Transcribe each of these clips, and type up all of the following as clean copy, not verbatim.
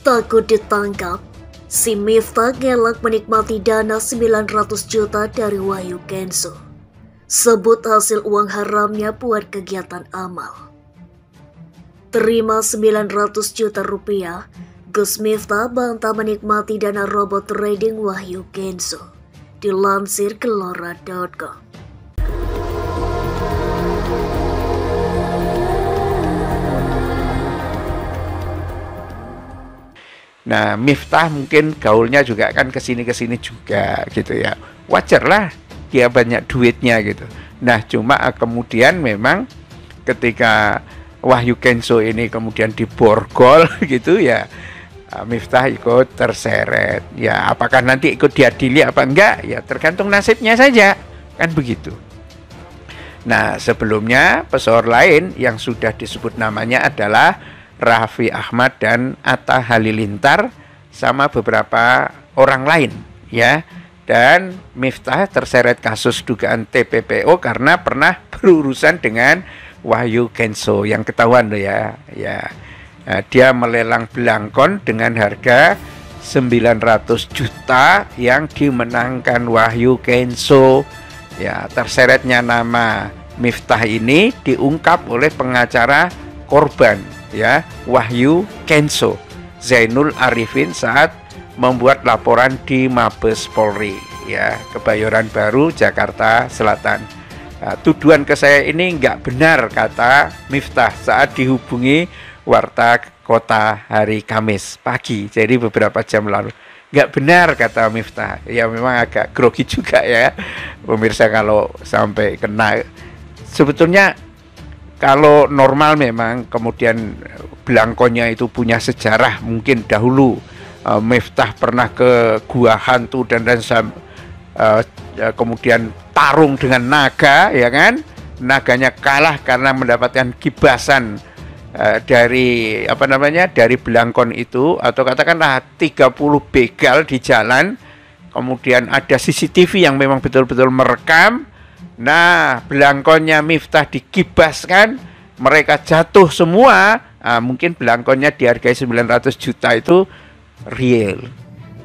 Takut ditangkap, si Miftah ngelak menikmati dana 900 juta dari Wahyu Kenzo. Sebut hasil uang haramnya buat kegiatan amal. Terima 900 juta rupiah, Gus Miftah bantah menikmati dana robot trading Wahyu Kenzo. Dilansir Gelora.com. Nah, Miftah mungkin gaulnya juga kan kesini-kesini juga gitu ya. Wajar lah dia banyak duitnya gitu. Nah, cuma kemudian memang ketika Wahyu Kenzo ini kemudian diborgol gitu ya, Miftah ikut terseret. Ya, apakah nanti ikut diadili apa enggak? Ya tergantung nasibnya saja, kan begitu. Nah, sebelumnya pesohor lain yang sudah disebut namanya adalah Raffi Ahmad dan Atta Halilintar sama beberapa orang lain ya. Dan Miftah terseret kasus dugaan TPPO karena pernah berurusan dengan Wahyu Kenzo yang ketahuan loh ya. Nah, dia melelang belangkon dengan harga 900 juta yang dimenangkan Wahyu Kenzo. Ya, terseretnya nama Miftah ini diungkap oleh pengacara korban ya, Wahyu Kenzo, Zainul Arifin, saat membuat laporan di Mabes Polri ya, Kebayoran Baru, Jakarta Selatan. Nah, tuduhan ke saya ini nggak benar, kata Miftah saat dihubungi Warta Kota hari Kamis pagi, jadi beberapa jam lalu. Nggak benar, kata Miftah. Ya memang agak grogi juga ya pemirsa kalau sampai kena. Sebetulnya kalau normal memang kemudian belangkonya itu punya sejarah. Mungkin dahulu Miftah pernah ke Gua Hantu dan kemudian tarung dengan naga, ya kan? Naganya kalah karena mendapatkan gibasan dari dari belangkon itu, atau katakanlah 30 begal di jalan. Kemudian ada CCTV yang memang betul-betul merekam. Nah, belangkonnya Miftah digibaskan, mereka jatuh semua. Mungkin belangkonnya dihargai 900 juta itu real.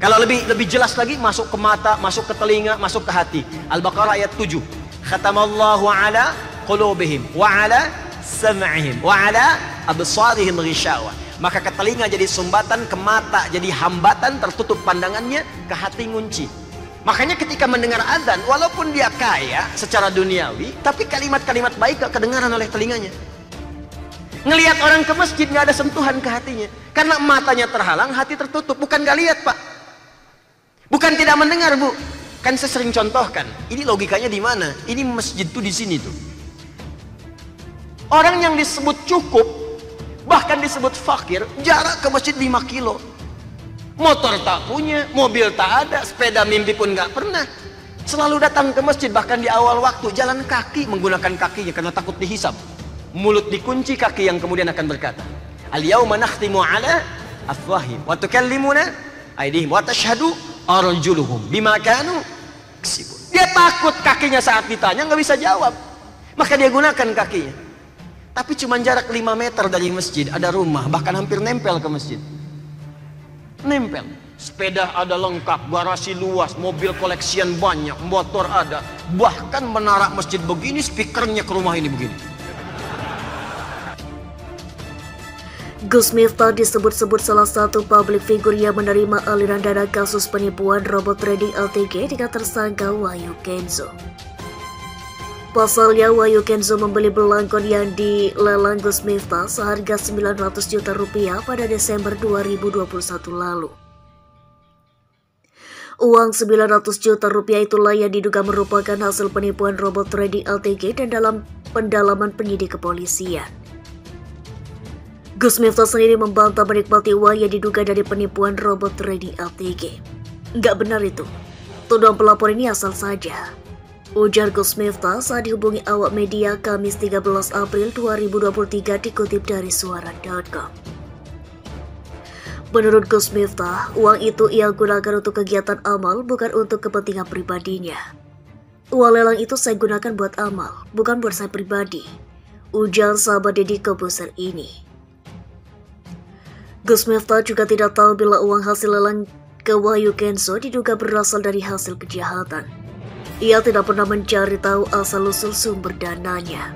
Kalau lebih jelas lagi, masuk ke mata, masuk ke telinga, masuk ke hati. Al-Baqarah ayat 7. Khatamallahu ala qulubihim wa ala sam'ihim wa ala absarihim ghishawa. Maka ke telinga jadi sumbatan, ke mata jadi hambatan, tertutup pandangannya, ke hati ngunci. Makanya ketika mendengar azan, walaupun dia kaya secara duniawi, tapi kalimat-kalimat baik gak kedengaran oleh telinganya. Ngelihat orang ke masjid gak ada sentuhan ke hatinya, karena matanya terhalang, hati tertutup. Bukan gak lihat, Pak, bukan tidak mendengar, Bu. Kan saya sering contohkan, ini logikanya di mana? Ini masjid tuh di sini tuh. Orang yang disebut cukup, bahkan disebut fakir, jarak ke masjid 5 kilo. Motor tak punya, mobil tak ada, sepeda mimpi pun nggak pernah. Selalu datang ke masjid, bahkan di awal waktu jalan kaki, menggunakan kakinya karena takut dihisab. Mulut dikunci, kaki yang kemudian akan berkata, al-yawma nakhtimu ala afwahim wa tukallimuna aydihim wa tashhadu arjuluhum bima kanu yaksibun. Dia takut kakinya saat ditanya nggak bisa jawab, maka dia gunakan kakinya. Tapi cuma jarak 5 meter dari masjid ada rumah, bahkan hampir nempel ke masjid. Nempel, sepeda ada lengkap, garasi luas, mobil koleksian banyak, motor ada, bahkan menara masjid begini, speakernya ke rumah ini begini. Gus Miftah disebut-sebut salah satu publik figur yang menerima aliran dana kasus penipuan robot trading LTG dengan tersangka Wahyu Kenzo. Pasalnya, Wahyu Kenzo membeli belangkon yang dilelang Gus Miftah seharga 900 juta rupiah pada Desember 2021 lalu. Uang 900 juta rupiah itulah yang diduga merupakan hasil penipuan robot trading LTG dan dalam pendalaman penyidik kepolisian. Gus Miftah sendiri membantah menikmati uang yang diduga dari penipuan robot trading LTG. Nggak benar itu. Tuduhan pelapor ini asal saja, ujar Gus Miftah saat dihubungi awak media Kamis 13 April 2023, dikutip dari Suara.com. Menurut Gus Miftah, uang itu ia gunakan untuk kegiatan amal, bukan untuk kepentingan pribadinya. Uang lelang itu saya gunakan buat amal, bukan buat saya pribadi, ujar sahabat Deddy Kobuser ini. Gus Miftah juga tidak tahu bila uang hasil lelang ke Wahyu Kenso diduga berasal dari hasil kejahatan. Ia tidak pernah mencari tahu asal-usul sumber dananya.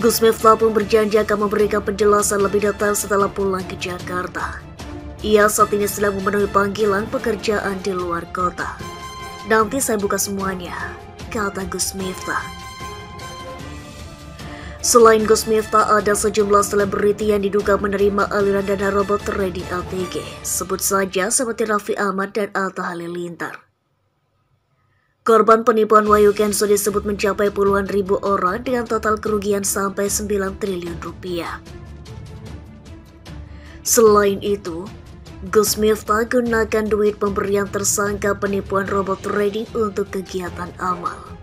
Gus Miftah pun berjanji akan memberikan penjelasan lebih detail setelah pulang ke Jakarta. Ia saat ini sedang memenuhi panggilan pekerjaan di luar kota. Nanti saya buka semuanya, kata Gus Miftah. Selain Gus Miftah, ada sejumlah selebriti yang diduga menerima aliran dana robot trading LTG. Sebut saja seperti Raffi Ahmad dan Atta Halilintar. Korban penipuan Wahyu Kenso disebut mencapai puluhan ribu orang dengan total kerugian sampai 9 triliun rupiah. Selain itu, Gus Miftah gunakan duit pemberian tersangka penipuan robot trading untuk kegiatan amal.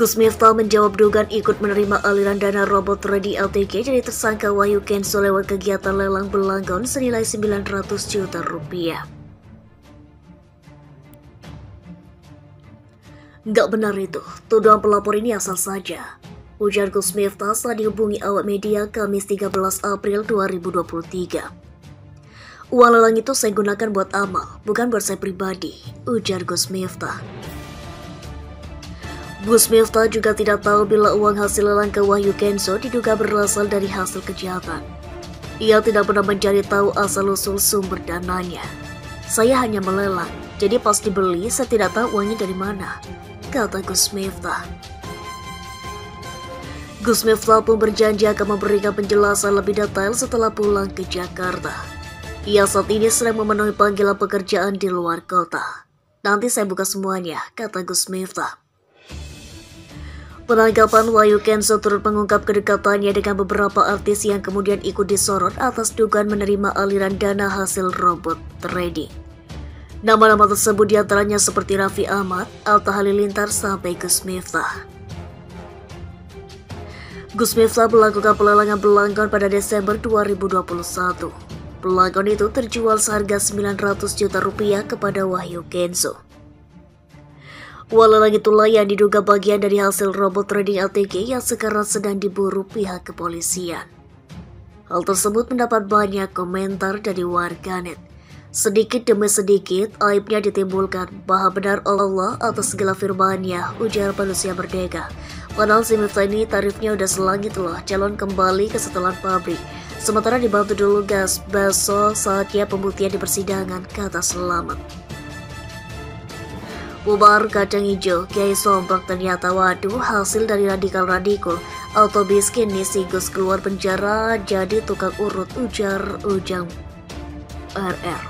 Gus Miftah menjawab dugaan ikut menerima aliran dana robot trading LTG dari tersangka Wahyu Kenso lewat kegiatan lelang belanggon senilai 900 juta rupiah. Nggak benar itu, tuduhan pelapor ini asal saja, ujar Gus Miftah saat dihubungi awak media Kamis 13 April 2023. Uang lelang itu saya gunakan buat amal, bukan buat saya pribadi, ujar Gus Miftah. Gus Miftah juga tidak tahu bila uang hasil lelang ke Wahyu Kenso diduga berasal dari hasil kejahatan. Ia tidak pernah mencari tahu asal-usul sumber dananya. Saya hanya melelang, jadi pas dibeli saya tidak tahu uangnya dari mana, kata Gus Miftah. Gus Miftah pun berjanji akan memberikan penjelasan lebih detail setelah pulang ke Jakarta. Ia saat ini sedang memenuhi panggilan pekerjaan di luar kota. Nanti saya buka semuanya, kata Gus Miftah. Penangkapan Wahyu Kenso turut mengungkap kedekatannya dengan beberapa artis yang kemudian ikut disorot atas dugaan menerima aliran dana hasil robot trading. Nama-nama tersebut diantaranya seperti Raffi Ahmad, Atta Halilintar, sampai Gus Miftah. Gus Miftah melakukan pelelangan belanggon pada Desember 2021. Belanggon itu terjual seharga 900 juta rupiah kepada Wahyu Kenso. Uang lelang itulah yang diduga bagian dari hasil robot trading LTG yang sekarang sedang diburu pihak kepolisian. Hal tersebut mendapat banyak komentar dari warganet. Sedikit demi sedikit, aibnya ditimbulkan. Maha benar Allah atas segala firman-Nya, ujar manusia merdeka. Padahal si Miftah ini tarifnya udah selangit loh, calon kembali ke setelan pabrik. Sementara dibantu dulu gas, besok saatnya pembuktian di persidangan, kata Selamat. Bubar kacang hijau, Kiai Somplak ternyata waduh hasil dari radikal-radikul. Auto miskin nih si Gus keluar penjara jadi tukang urut, ujar Ujang RR.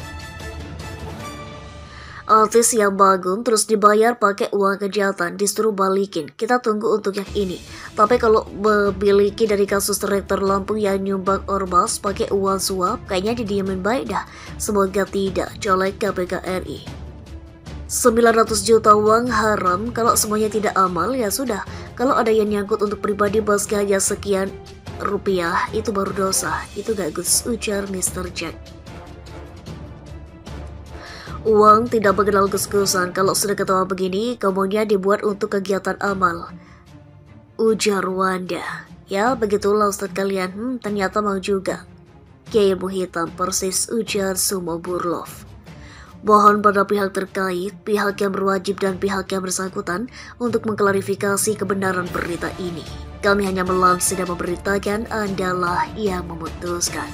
Artis yang bangun terus dibayar pakai uang kejahatan disuruh balikin. Kita tunggu untuk yang ini. Tapi kalau memiliki dari kasus rektor Lampung yang nyumbang ormas pakai uang suap, kayaknya didiemin baik dah. Semoga tidak, colek KPK RI. 900 juta uang haram, kalau semuanya tidak amal ya sudah. Kalau ada yang nyangkut untuk pribadi meski hanya sekian rupiah, itu baru dosa. Itu gak Gus, ujar Mr. Jack. Uang tidak mengenal gus-gusan, kalau sudah ketawa begini, kemudian dibuat untuk kegiatan amal, ujar Wanda. Ya begitulah Ustadz kalian, ternyata mau juga. Kiai ilmu hitam persis, ujar Sumo Burlov. Mohon pada pihak terkait, pihak yang berwajib dan pihak yang bersangkutan untuk mengklarifikasi kebenaran berita ini. Kami hanya melansir dan memberitakan, Andalah yang memutuskan.